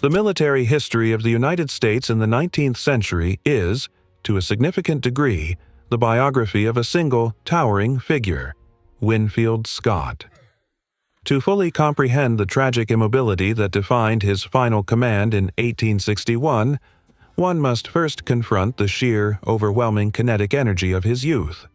The military history of the United States in the 19th century is, to a significant degree, the biography of a single, towering figure, Winfield Scott. To fully comprehend the tragic immobility that defined his final command in 1861, one must first confront the sheer, overwhelming kinetic energy of his youth.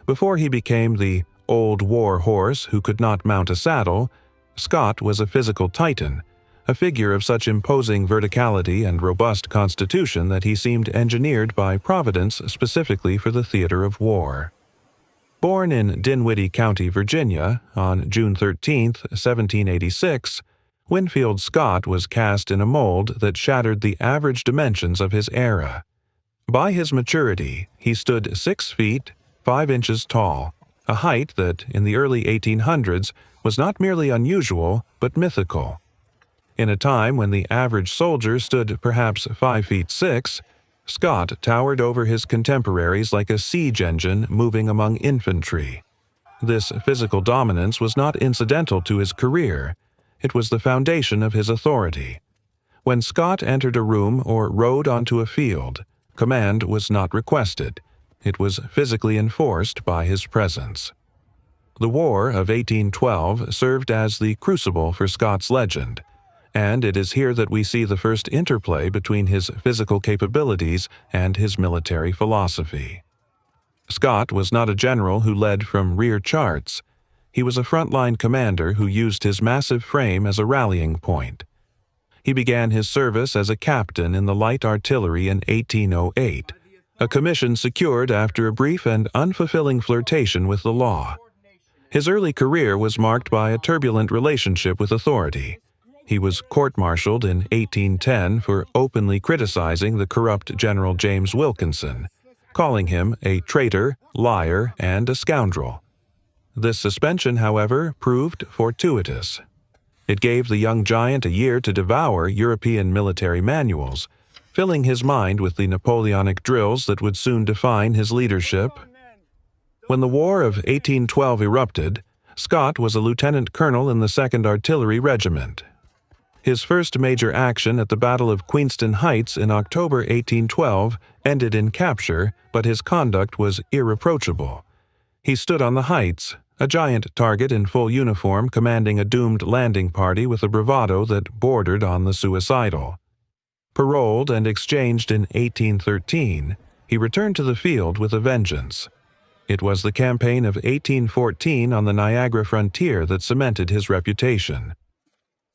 Before he became the old war horse who could not mount a saddle, Scott was a physical titan, a figure of such imposing verticality and robust constitution that he seemed engineered by Providence specifically for the theater of war. Born in Dinwiddie County, Virginia, on June 13, 1786, Winfield Scott was cast in a mold that shattered the average dimensions of his era. By his maturity, he stood 6 feet, 5 inches tall, a height that, in the early 1800s, was not merely unusual, but mythical. In a time when the average soldier stood perhaps 5 feet 6, Scott towered over his contemporaries like a siege engine moving among infantry. This physical dominance was not incidental to his career. It was the foundation of his authority. When Scott entered a room or rode onto a field, command was not requested. It was physically enforced by his presence. The War of 1812 served as the crucible for Scott's legend, and it is here that we see the first interplay between his physical capabilities and his military philosophy. Scott was not a general who led from rear charts. He was a frontline commander who used his massive frame as a rallying point. He began his service as a captain in the light artillery in 1808, a commission secured after a brief and unfulfilling flirtation with the law. His early career was marked by a turbulent relationship with authority. He was court-martialed in 1810 for openly criticizing the corrupt General James Wilkinson, calling him a traitor, liar, and a scoundrel. This suspension, however, proved fortuitous. It gave the young giant a year to devour European military manuals, filling his mind with the Napoleonic drills that would soon define his leadership. When the War of 1812 erupted, Scott was a lieutenant colonel in the 2nd Artillery Regiment. His first major action at the Battle of Queenston Heights in October 1812 ended in capture, but his conduct was irreproachable. He stood on the heights, a giant target in full uniform commanding a doomed landing party with a bravado that bordered on the suicidal. Paroled and exchanged in 1813, he returned to the field with a vengeance. It was the campaign of 1814 on the Niagara frontier that cemented his reputation.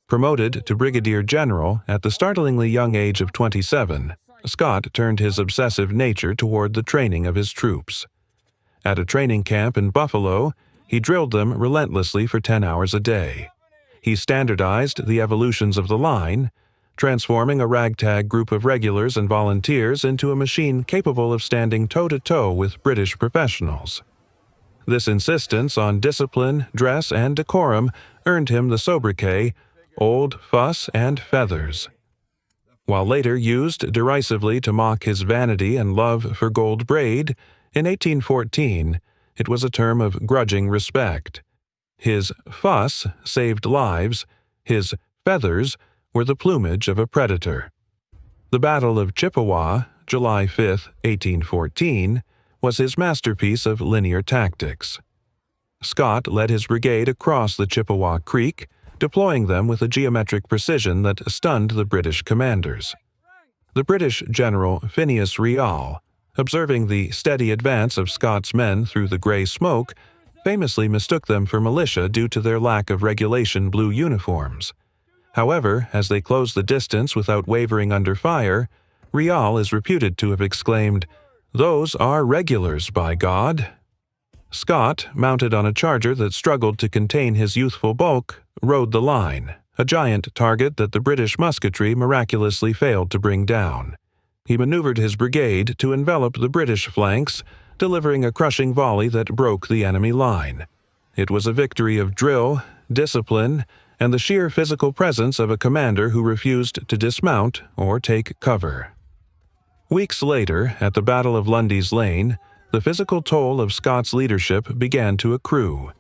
Promoted to brigadier general at the startlingly young age of 27, Scott turned his obsessive nature toward the training of his troops. At a training camp in Buffalo, he drilled them relentlessly for 10 hours a day. He standardized the evolutions of the line, transforming a ragtag group of regulars and volunteers into a machine capable of standing toe-to-toe with British professionals. This insistence on discipline, dress, and decorum earned him the sobriquet Old Fuss and Feathers. While later used derisively to mock his vanity and love for gold braid, in 1814 it was a term of grudging respect. His fuss saved lives, his feathers were the plumage of a predator. The Battle of Chippewa, July 5, 1814, was his masterpiece of linear tactics. Scott led his brigade across the Chippewa Creek, deploying them with a geometric precision that stunned the British commanders. The British General Phineas Riall, observing the steady advance of Scott's men through the gray smoke, famously mistook them for militia due to their lack of regulation blue uniforms. However, as they closed the distance without wavering under fire, Riall is reputed to have exclaimed, "Those are regulars, by God!" Scott, mounted on a charger that struggled to contain his youthful bulk, rode the line, a giant target that the British musketry miraculously failed to bring down. He maneuvered his brigade to envelop the British flanks, delivering a crushing volley that broke the enemy line. It was a victory of drill, discipline, and the sheer physical presence of a commander who refused to dismount or take cover. Weeks later, at the Battle of Lundy's Lane, the physical toll of Scott's leadership began to accrue.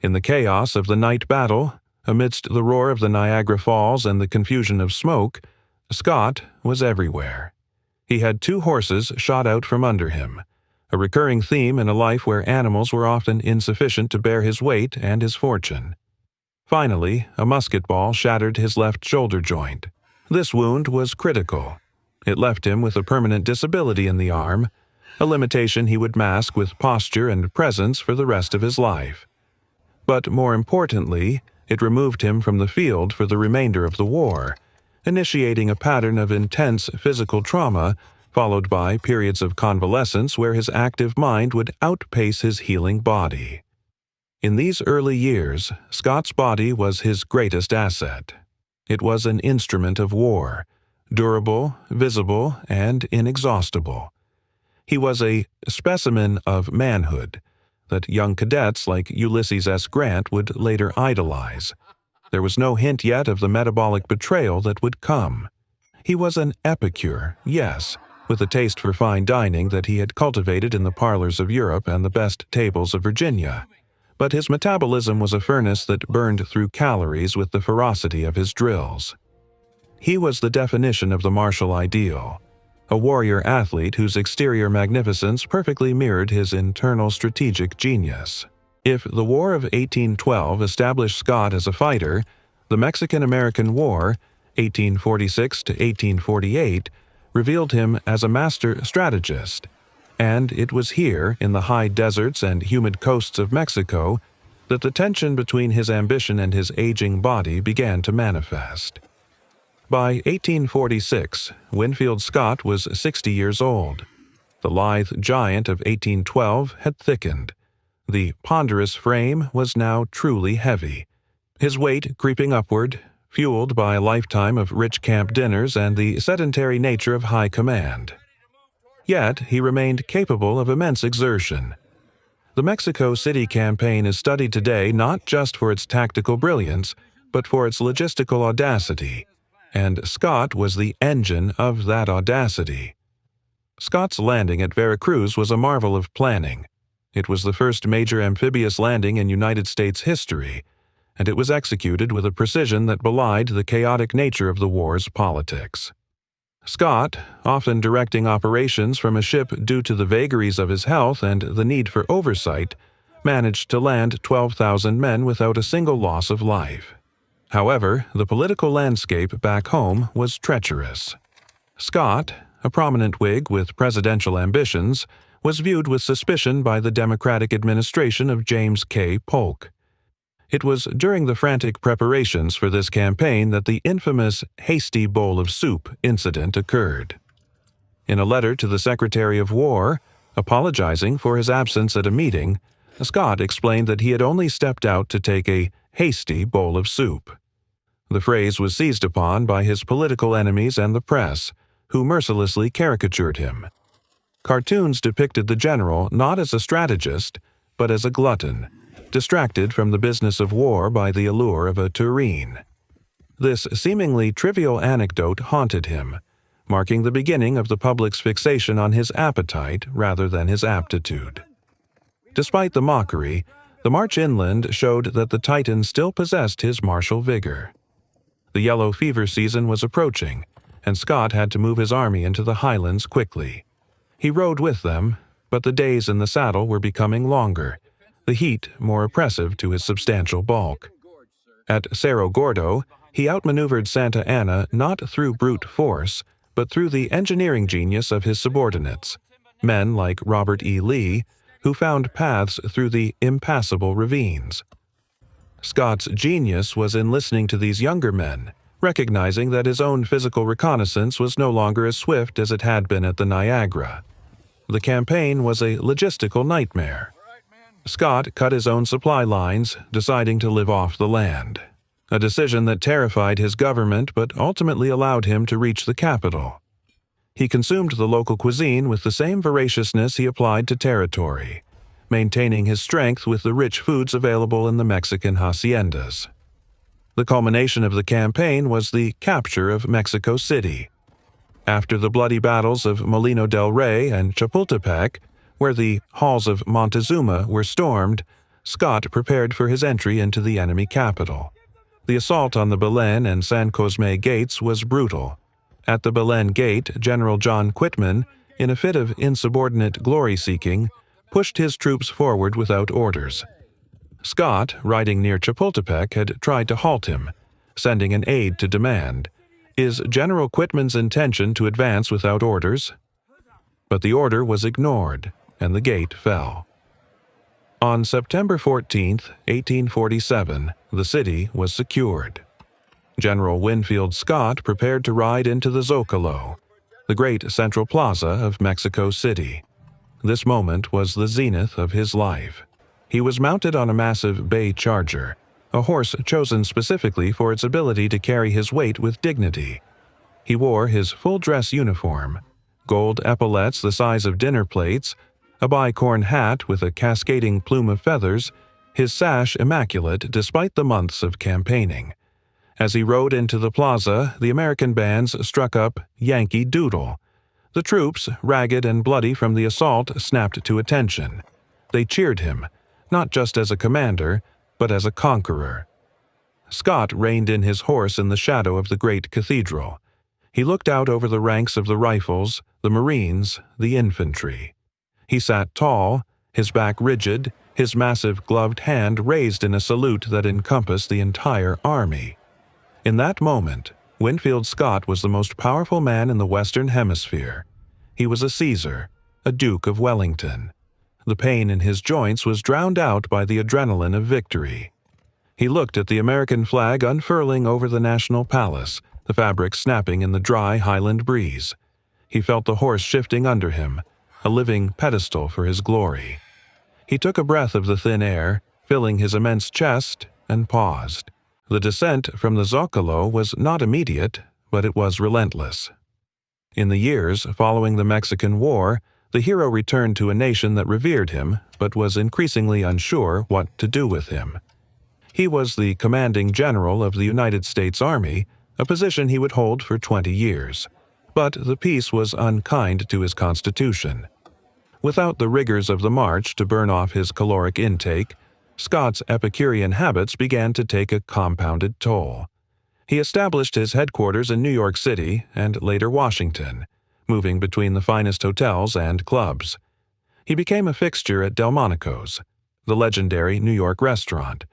In the chaos of the night battle, Amidst the roar of the Niagara Falls and the confusion of smoke, Scott was everywhere. He had 2 horses shot out from under him, a recurring theme in a life where animals were often insufficient to bear his weight and his fortune. Finally, a musket ball shattered his left shoulder joint. This wound was critical. It left him with a permanent disability in the arm, a limitation he would mask with posture and presence for the rest of his life. But more importantly, it removed him from the field for the remainder of the war, initiating a pattern of intense physical trauma followed by periods of convalescence where his active mind would outpace his healing body. In these early years, Scott's body was his greatest asset. It was an instrument of war, durable, visible, and inexhaustible. He was a specimen of manhood that young cadets like Ulysses S. Grant would later idolize. There was no hint yet of the metabolic betrayal that would come. He was an epicure, yes, with a taste for fine dining that he had cultivated in the parlors of Europe and the best tables of Virginia. But his metabolism was a furnace that burned through calories with the ferocity of his drills. He was the definition of the martial ideal, a warrior athlete whose exterior magnificence perfectly mirrored his internal strategic genius. If the War of 1812 established Scott as a fighter, the Mexican-American War, 1846 to 1848, revealed him as a master strategist, and it was here, in the high deserts and humid coasts of Mexico, that the tension between his ambition and his aging body began to manifest. By 1846, Winfield Scott was 60 years old. The lithe giant of 1812 had thickened. The ponderous frame was now truly heavy, his weight creeping upward, fueled by a lifetime of rich camp dinners and the sedentary nature of high command. Yet he remained capable of immense exertion. The Mexico City campaign is studied today not just for its tactical brilliance, but for its logistical audacity, and Scott was the engine of that audacity. Scott's landing at Veracruz was a marvel of planning. It was the first major amphibious landing in United States history, and it was executed with a precision that belied the chaotic nature of the war's politics. Scott, often directing operations from a ship due to the vagaries of his health and the need for oversight, managed to land 12,000 men without a single loss of life. However, the political landscape back home was treacherous. Scott, a prominent Whig with presidential ambitions, was viewed with suspicion by the Democratic administration of James K. Polk. It was during the frantic preparations for this campaign that the infamous hasty bowl of soup incident occurred. In a letter to the Secretary of War, apologizing for his absence at a meeting, Scott explained that he had only stepped out to take a hasty bowl of soup. The phrase was seized upon by his political enemies and the press, who mercilessly caricatured him. Cartoons depicted the general not as a strategist, but as a glutton, distracted from the business of war by the allure of a tureen. This seemingly trivial anecdote haunted him, marking the beginning of the public's fixation on his appetite rather than his aptitude. Despite the mockery, the march inland showed that the Titan still possessed his martial vigor. The yellow fever season was approaching, and Scott had to move his army into the highlands quickly. He rode with them, but the days in the saddle were becoming longer, the heat more oppressive to his substantial bulk. At Cerro Gordo, he outmaneuvered Santa Anna not through brute force, but through the engineering genius of his subordinates, men like Robert E. Lee, who found paths through the impassable ravines. Scott's genius was in listening to these younger men, recognizing that his own physical reconnaissance was no longer as swift as it had been at the Niagara. The campaign was a logistical nightmare. Scott cut his own supply lines, deciding to live off the land, a decision that terrified his government but ultimately allowed him to reach the capital. He consumed the local cuisine with the same voraciousness he applied to territory, maintaining his strength with the rich foods available in the Mexican haciendas. The culmination of the campaign was the capture of Mexico City. After the bloody battles of Molino del Rey and Chapultepec, where the halls of Montezuma were stormed, Scott prepared for his entry into the enemy capital. The assault on the Belen and San Cosme gates was brutal. At the Belen gate, General John Quitman, in a fit of insubordinate glory-seeking, pushed his troops forward without orders. Scott, riding near Chapultepec, had tried to halt him, sending an aide to demand, "Is General Quitman's intention to advance without orders?" But the order was ignored, and the gate fell. On September 14, 1847, the city was secured. General Winfield Scott prepared to ride into the Zocalo, the great central plaza of Mexico City. This moment was the zenith of his life. He was mounted on a massive bay charger, a horse chosen specifically for its ability to carry his weight with dignity. He wore his full-dress uniform, gold epaulettes the size of dinner plates, a bicorn hat with a cascading plume of feathers, his sash immaculate despite the months of campaigning. As he rode into the plaza, the American bands struck up Yankee Doodle. The troops, ragged and bloody from the assault, snapped to attention. They cheered him, not just as a commander, but as a conqueror. Scott reined in his horse in the shadow of the great cathedral. He looked out over the ranks of the rifles, the Marines, the infantry. He sat tall, his back rigid, his massive gloved hand raised in a salute that encompassed the entire army. In that moment, Winfield Scott was the most powerful man in the Western Hemisphere. He was a Caesar, a Duke of Wellington. The pain in his joints was drowned out by the adrenaline of victory. He looked at the American flag unfurling over the National Palace, the fabric snapping in the dry Highland breeze. He felt the horse shifting under him, a living pedestal for his glory. He took a breath of the thin air, filling his immense chest, and paused. The descent from the Zocalo was not immediate, but it was relentless. In the years following the Mexican War, the hero returned to a nation that revered him, but was increasingly unsure what to do with him. He was the commanding general of the United States Army, a position he would hold for 20 years. But the peace was unkind to his constitution. Without the rigors of the march to burn off his caloric intake, Scott's Epicurean habits began to take a compounded toll. He established his headquarters in New York City and later Washington, moving between the finest hotels and clubs. He became a fixture at Delmonico's, the legendary New York restaurant,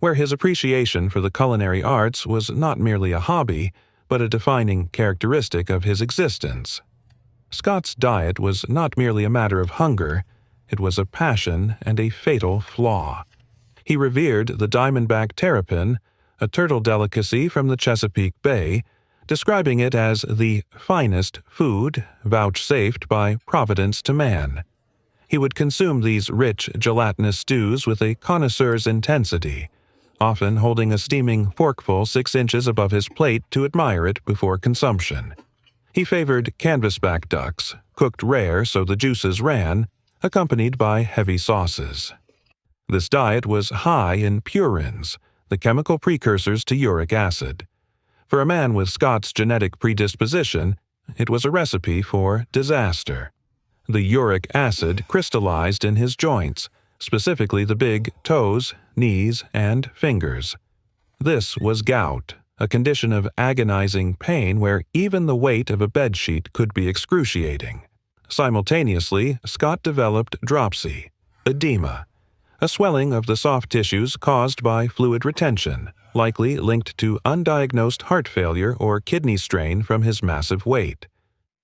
where his appreciation for the culinary arts was not merely a hobby, but a defining characteristic of his existence. Scott's diet was not merely a matter of hunger, it was a passion and a fatal flaw. He revered the diamondback terrapin, a turtle delicacy from the Chesapeake Bay, describing it as the finest food vouchsafed by Providence to man. He would consume these rich, gelatinous stews with a connoisseur's intensity, often holding a steaming forkful 6 inches above his plate to admire it before consumption. He favored canvasback ducks, cooked rare so the juices ran, accompanied by heavy sauces. This diet was high in purines, the chemical precursors to uric acid. For a man with Scott's genetic predisposition, it was a recipe for disaster. The uric acid crystallized in his joints, specifically the big toes, knees, and fingers. This was gout, a condition of agonizing pain where even the weight of a bedsheet could be excruciating. Simultaneously, Scott developed dropsy, edema, a swelling of the soft tissues caused by fluid retention, likely linked to undiagnosed heart failure or kidney strain from his massive weight.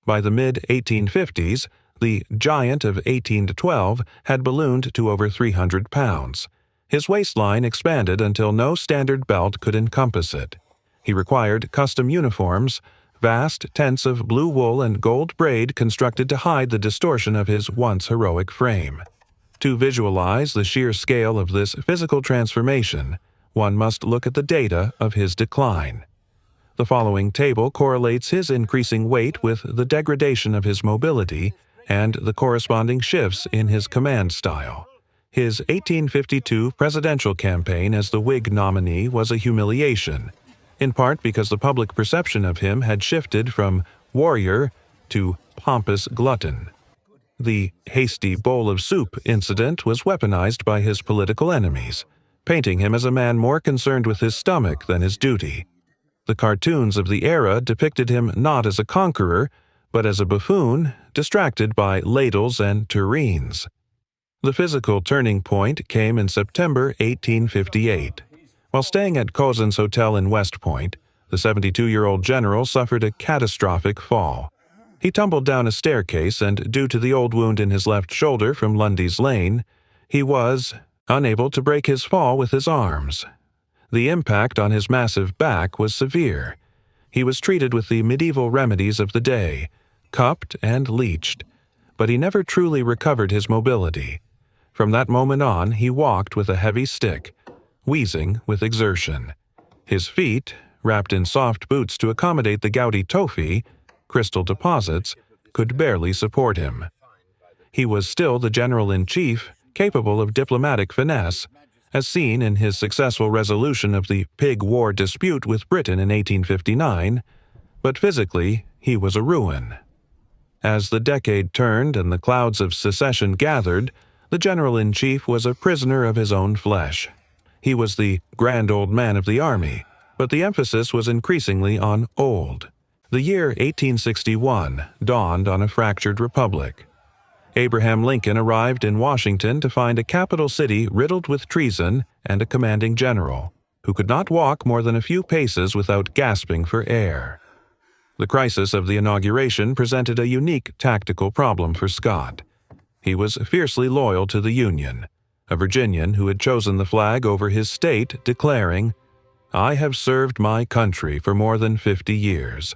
By the mid-1850s, the giant of 18 to 12 had ballooned to over 300 pounds. His waistline expanded until no standard belt could encompass it. He required custom uniforms, vast tents of blue wool and gold braid constructed to hide the distortion of his once heroic frame. To visualize the sheer scale of this physical transformation, one must look at the data of his decline. The following table correlates his increasing weight with the degradation of his mobility and the corresponding shifts in his command style. His 1852 presidential campaign as the Whig nominee was a humiliation, in part because the public perception of him had shifted from warrior to pompous glutton. The hasty bowl of soup incident was weaponized by his political enemies, painting him as a man more concerned with his stomach than his duty. The cartoons of the era depicted him not as a conqueror, but as a buffoon distracted by ladles and tureens. The physical turning point came in September 1858. While staying at Cousin's Hotel in West Point, the 72-year-old general suffered a catastrophic fall. He tumbled down a staircase, and due to the old wound in his left shoulder from Lundy's Lane, he was unable to break his fall with his arms. The impact on his massive back was severe. He was treated with the medieval remedies of the day, cupped and leeched, but he never truly recovered his mobility. From that moment on, he walked with a heavy stick, wheezing with exertion. His feet, wrapped in soft boots to accommodate the gouty toffee, crystal deposits, could barely support him. He was still the general-in-chief, capable of diplomatic finesse, as seen in his successful resolution of the Pig War dispute with Britain in 1859, but physically he was a ruin. As the decade turned and the clouds of secession gathered, the general-in-chief was a prisoner of his own flesh. He was the grand old man of the army, but the emphasis was increasingly on old. The year 1861 dawned on a fractured republic. Abraham Lincoln arrived in Washington to find a capital city riddled with treason and a commanding general, who could not walk more than a few paces without gasping for air. The crisis of the inauguration presented a unique tactical problem for Scott. He was fiercely loyal to the Union, a Virginian who had chosen the flag over his state, declaring, "I have served my country for more than 50 years.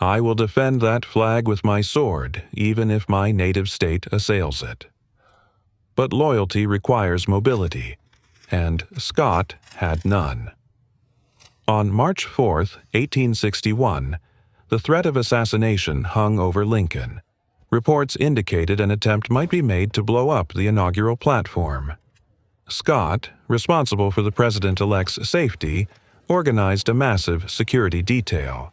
I will defend that flag with my sword, even if my native state assails it." But loyalty requires mobility, and Scott had none. On March 4, 1861, the threat of assassination hung over Lincoln. Reports indicated an attempt might be made to blow up the inaugural platform. Scott, responsible for the president-elect's safety, organized a massive security detail.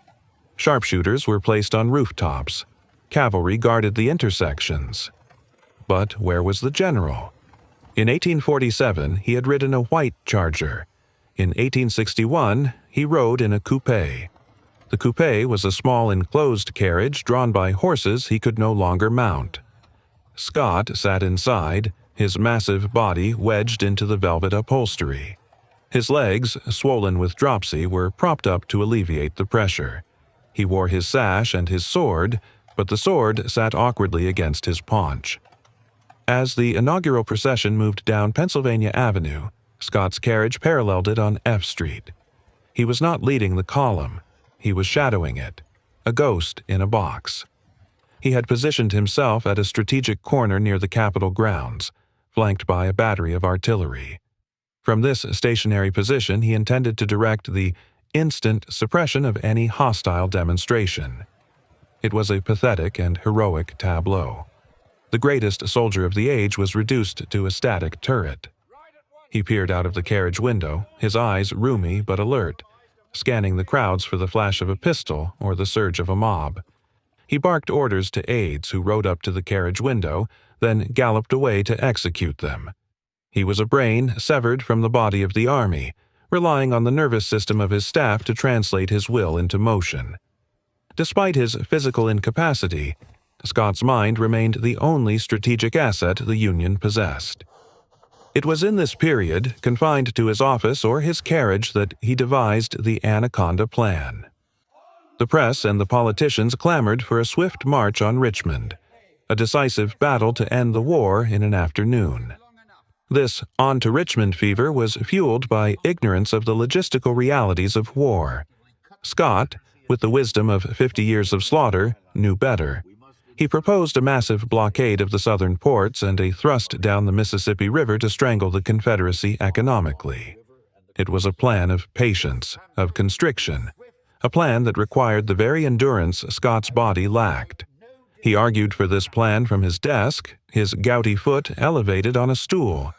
Sharpshooters were placed on rooftops. Cavalry guarded the intersections. But where was the general? In 1847, he had ridden a white charger. In 1861, he rode in a coupe. The coupe was a small enclosed carriage drawn by horses he could no longer mount. Scott sat inside, his massive body wedged into the velvet upholstery. His legs, swollen with dropsy, were propped up to alleviate the pressure. He wore his sash and his sword, but the sword sat awkwardly against his paunch. As the inaugural procession moved down Pennsylvania Avenue, Scott's carriage paralleled it on F Street. He was not leading the column. He was shadowing it, a ghost in a box. He had positioned himself at a strategic corner near the Capitol grounds, flanked by a battery of artillery. From this stationary position, he intended to direct the instant suppression of any hostile demonstration. It was a pathetic and heroic tableau. The greatest soldier of the age was reduced to a static turret. He peered out of the carriage window, his eyes rheumy but alert, scanning the crowds for the flash of a pistol or the surge of a mob. He barked orders to aides who rode up to the carriage window, then galloped away to execute them. He was a brain severed from the body of the army, relying on the nervous system of his staff to translate his will into motion. Despite his physical incapacity, Scott's mind remained the only strategic asset the Union possessed. It was in this period, confined to his office or his carriage, that he devised the Anaconda Plan. The press and the politicians clamored for a swift march on Richmond, a decisive battle to end the war in an afternoon. This on to Richmond fever was fueled by ignorance of the logistical realities of war. Scott, with the wisdom of 50 years of slaughter, knew better. He proposed a massive blockade of the southern ports and a thrust down the Mississippi River to strangle the Confederacy economically. It was a plan of patience, of constriction, a plan that required the very endurance Scott's body lacked. He argued for this plan from his desk, his gouty foot elevated on a stool.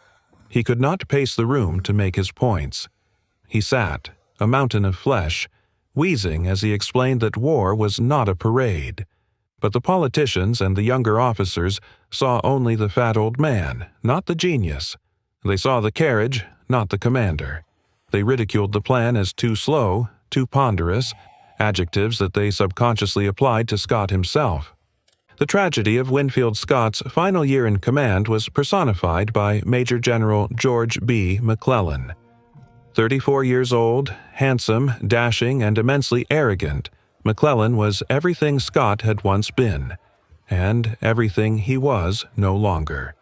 He could not pace the room to make his points. He sat, a mountain of flesh, wheezing as he explained that war was not a parade. But the politicians and the younger officers saw only the fat old man, not the genius. They saw the carriage, not the commander. They ridiculed the plan as too slow, too ponderous, adjectives that they subconsciously applied to Scott himself. The tragedy of Winfield Scott's final year in command was personified by Major General George B. McClellan. 34 years old, handsome, dashing, and immensely arrogant, McClellan was everything Scott had once been, and everything he was no longer.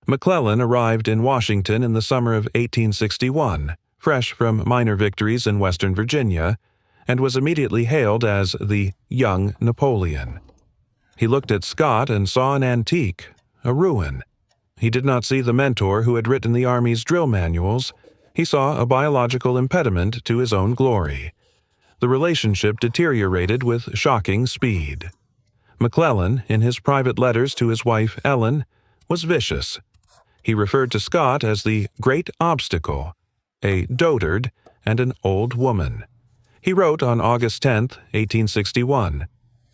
McClellan arrived in Washington in the summer of 1861, fresh from minor victories in Western Virginia, and was immediately hailed as the young Napoleon. He looked at Scott and saw an antique, a ruin. He did not see the mentor who had written the Army's drill manuals. He saw a biological impediment to his own glory. The relationship deteriorated with shocking speed. McClellan, in his private letters to his wife Ellen, was vicious. He referred to Scott as the great obstacle, a dotard, and an old woman. He wrote on August 10, 1861,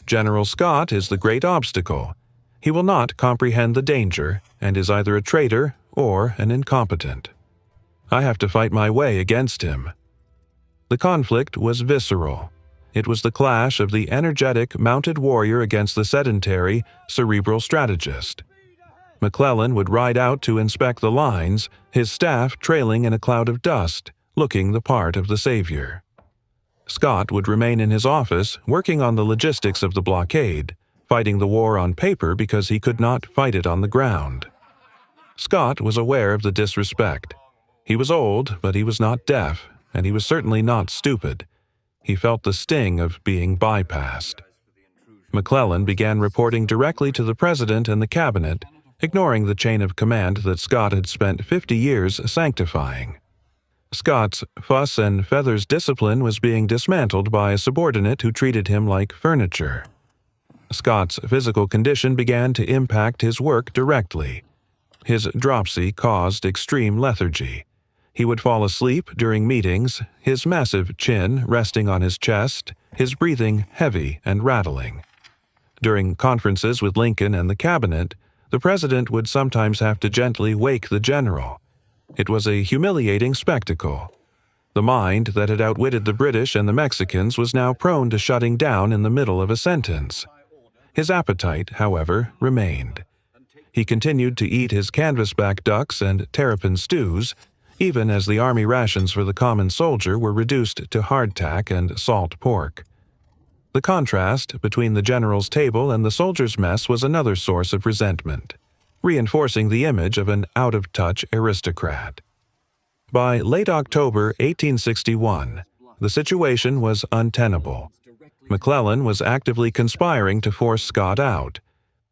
"General Scott is the great obstacle. He will not comprehend the danger and is either a traitor or an incompetent. I have to fight my way against him." The conflict was visceral. It was the clash of the energetic mounted warrior against the sedentary, cerebral strategist. McClellan would ride out to inspect the lines, his staff trailing in a cloud of dust, looking the part of the savior. Scott would remain in his office, working on the logistics of the blockade, fighting the war on paper because he could not fight it on the ground. Scott was aware of the disrespect. He was old, but he was not deaf, and he was certainly not stupid. He felt the sting of being bypassed. McClellan began reporting directly to the president and the cabinet, ignoring the chain of command that Scott had spent 50 years sanctifying. Scott's fuss and feathers discipline was being dismantled by a subordinate who treated him like furniture. Scott's physical condition began to impact his work directly. His dropsy caused extreme lethargy. He would fall asleep during meetings, his massive chin resting on his chest, his breathing heavy and rattling. During conferences with Lincoln and the cabinet, the president would sometimes have to gently wake the general. It was a humiliating spectacle. The mind that had outwitted the British and the Mexicans was now prone to shutting down in the middle of a sentence. His appetite, however, remained. He continued to eat his canvasback ducks and terrapin stews, even as the army rations for the common soldier were reduced to hardtack and salt pork. The contrast between the general's table and the soldier's mess was another source of resentment, reinforcing the image of an out-of-touch aristocrat. By late October 1861, the situation was untenable. McClellan was actively conspiring to force Scott out.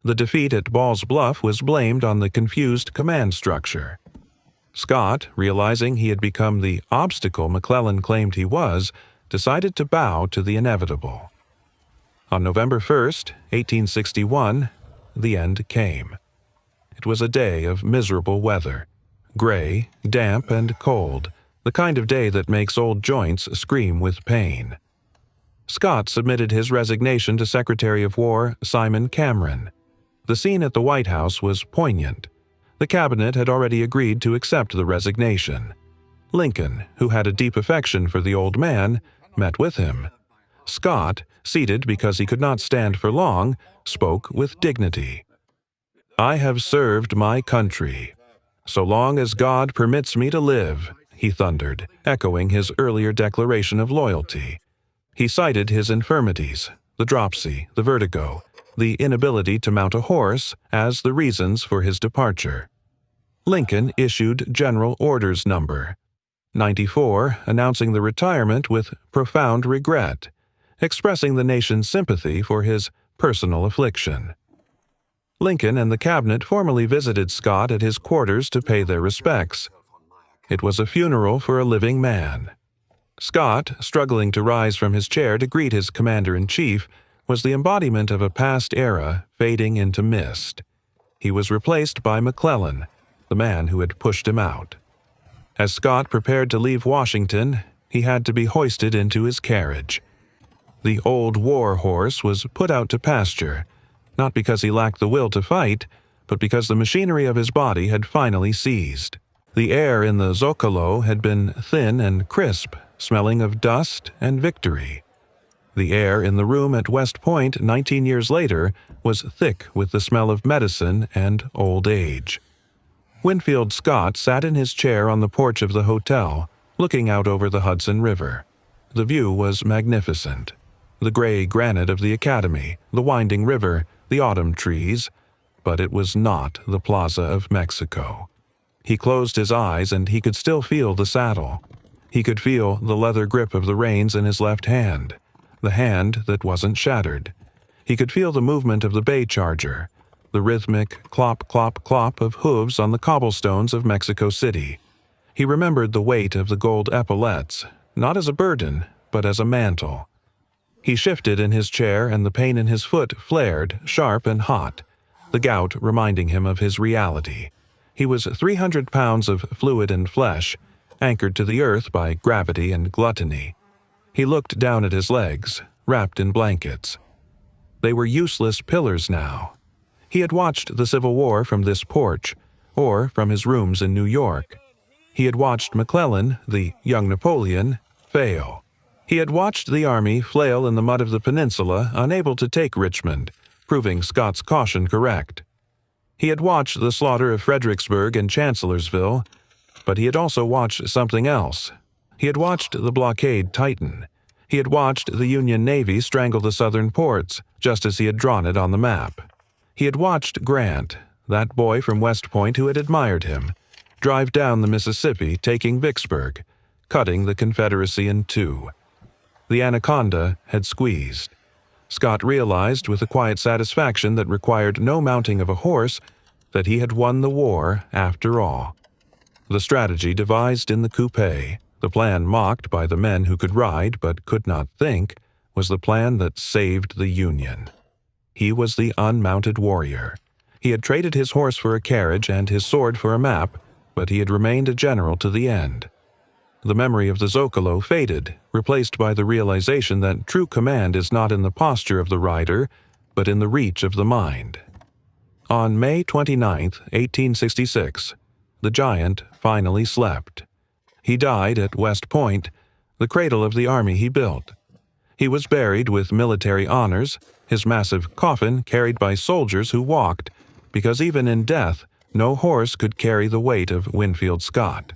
The defeat at Ball's Bluff was blamed on the confused command structure. Scott, realizing he had become the obstacle McClellan claimed he was, decided to bow to the inevitable. On November 1, 1861, the end came. It was a day of miserable weather, gray, damp, and cold, the kind of day that makes old joints scream with pain. Scott submitted his resignation to Secretary of War Simon Cameron. The scene at the White House was poignant. The cabinet had already agreed to accept the resignation. Lincoln, who had a deep affection for the old man, met with him. Scott, seated because he could not stand for long, spoke with dignity. "I have served my country. So long as God permits me to live," he thundered, echoing his earlier declaration of loyalty. He cited his infirmities, the dropsy, the vertigo, the inability to mount a horse, as the reasons for his departure. Lincoln issued General Orders No. 94, announcing the retirement with profound regret, expressing the nation's sympathy for his personal affliction. Lincoln and the cabinet formally visited Scott at his quarters to pay their respects. It was a funeral for a living man. Scott, struggling to rise from his chair to greet his commander-in-chief, was the embodiment of a past era fading into mist. He was replaced by McClellan, the man who had pushed him out. As Scott prepared to leave Washington, he had to be hoisted into his carriage. The old war horse was put out to pasture, not because he lacked the will to fight, but because the machinery of his body had finally seized. The air in the Zocalo had been thin and crisp, smelling of dust and victory. The air in the room at West Point 19 years later was thick with the smell of medicine and old age. Winfield Scott sat in his chair on the porch of the hotel, looking out over the Hudson River. The view was magnificent. The gray granite of the Academy, the winding river, the autumn trees, but it was not the Plaza of Mexico. He closed his eyes and he could still feel the saddle. He could feel the leather grip of the reins in his left hand, the hand that wasn't shattered. He could feel the movement of the bay charger, the rhythmic clop, clop, clop of hooves on the cobblestones of Mexico City. He remembered the weight of the gold epaulettes, not as a burden, but as a mantle. He shifted in his chair and the pain in his foot flared, sharp and hot, the gout reminding him of his reality. He was 300 pounds of fluid and flesh, anchored to the earth by gravity and gluttony. He looked down at his legs, wrapped in blankets. They were useless pillars now. He had watched the Civil War from this porch, or from his rooms in New York. He had watched McClellan, the young Napoleon, fail. He had watched the army flail in the mud of the peninsula, unable to take Richmond, proving Scott's caution correct. He had watched the slaughter of Fredericksburg and Chancellorsville, but he had also watched something else. He had watched the blockade tighten. He had watched the Union Navy strangle the southern ports, just as he had drawn it on the map. He had watched Grant, that boy from West Point who had admired him, drive down the Mississippi, taking Vicksburg, cutting the Confederacy in two. The Anaconda had squeezed. Scott realized with a quiet satisfaction that required no mounting of a horse that he had won the war after all. The strategy devised in the coupe, the plan mocked by the men who could ride but could not think, was the plan that saved the Union. He was the unmounted warrior. He had traded his horse for a carriage and his sword for a map, but he had remained a general to the end. The memory of the Zocalo faded, replaced by the realization that true command is not in the posture of the rider, but in the reach of the mind. On May 29, 1866, the giant finally slept. He died at West Point, the cradle of the army he built. He was buried with military honors, his massive coffin carried by soldiers who walked, because even in death, no horse could carry the weight of Winfield Scott.